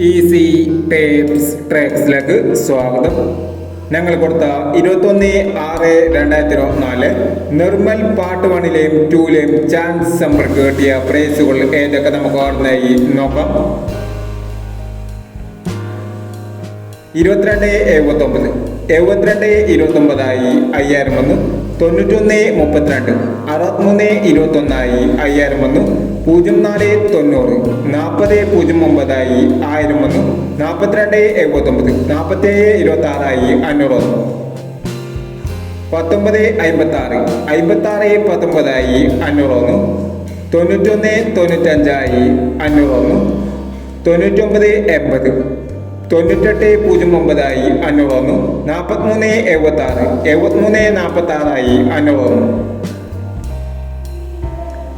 Easy tapes ട്രാക്സിലേക്ക് സ്വാഗതം. ഞങ്ങൾ കൊടുത്ത 21/6/2024 നിർമ്മൽ പാർട്ട് 1ലെയും 2ലെയും ചാൻസ് സമ്പർക്ക് കിട്ടിയ പ്രൈസുകൾ ഏതൊക്കെ നമുക്ക് ഓർമ്മയായി നോക്കാം. 22/79 72/29 5000 വന്നു. 91/32 63/21 5000 വന്നു. 04/90 40/09 1000 വന്നു. 42/79 47/26 500 വന്നു. 19/56 56/19 500 വന്നു. 91/95 500 വന്നു. 99/80 98/09 500 വന്നു. 43/76 73/46 500 വന്നു.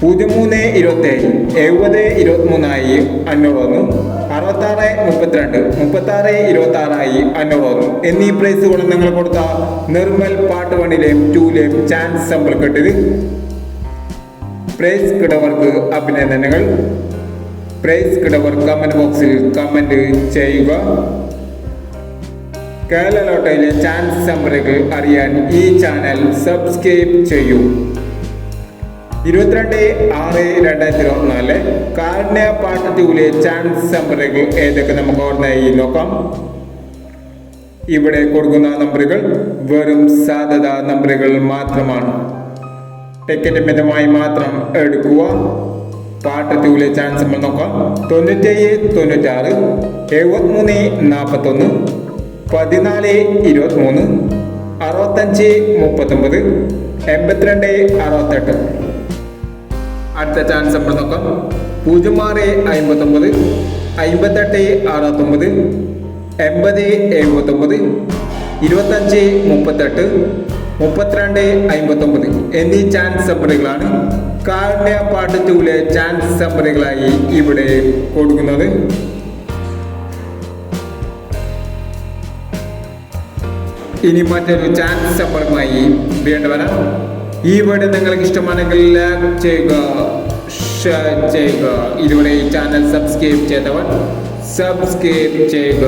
03/27 70/23 500 വന്നു. 66/32 36/26 500 വന്നു എന്നീ പ്രൈസുകൾ നിങ്ങൾ കൊടുത്ത നിർമ്മൽ പാർട്ട് 1ലെയും 2ലെയും ചാൻസ് സമ്പിൾ കിട്ടിയത്. പ്രൈസ് കിടവർക്ക് അഭിനന്ദനങ്ങൾ. പ്രൈസ് കിടവർ കമന്റ് ബോക്സിൽ കമന്റ് ചെയ്യുക. കേരള ലോട്ടറിയിലെ ചാൻസ് സമ്പറുകൾ അറിയാൻ ഈ ചാനൽ സബ്സ്ക്രൈബ് ചെയ്യൂ. 22/6/2024 കാരുണ്യ പാർട്ട് 2ലെ ചാൻസ് സമ്പറുകൾ ഏതൊക്കെ നമുക്ക് ഓർമ്മയായി നോക്കാം. ഇവിടെ കൊടുക്കുന്ന നമ്പറുകൾ വെറും സാധ്യതാ നമ്പറുകൾ മാത്രമാണ്. ടിക്കറ്റ് മിതമായി മാത്രം എടുക്കുക. പാർട്ട് 2ലെ ചാൻസ് നമ്മൾ നോക്കാം. 97 96 73 41 14 23 65 39 82 68. അടുത്ത ചാൻസ് നമ്മൾ നോക്കാം. 06 59 58 69 80 79 25 38 32 59 എന്നീ ചാൻസ് സമ്പറുകളാണ് കാരുണ്യ പാർട്ട് 2ലെ ചാൻസ് സമ്പറുകളായി ഇവിടെ കൊടുക്കുന്നത്. ഇനി മറ്റൊരു ചാൻസ് സമ്പറുമായി വീണ്ടും വരാം. ഈ വീഡിയോ നിങ്ങൾക്ക് ഇഷ്ടമാണെങ്കിൽ ലൈക്ക് ചെയ്യുക, ഷെയർ ചെയ്യുക. ഇതുവരെ ഈ ചാനൽ സബ്സ്ക്രൈബ് ചെയ്തവർ സബ്സ്ക്രൈബ് ചെയ്യുക.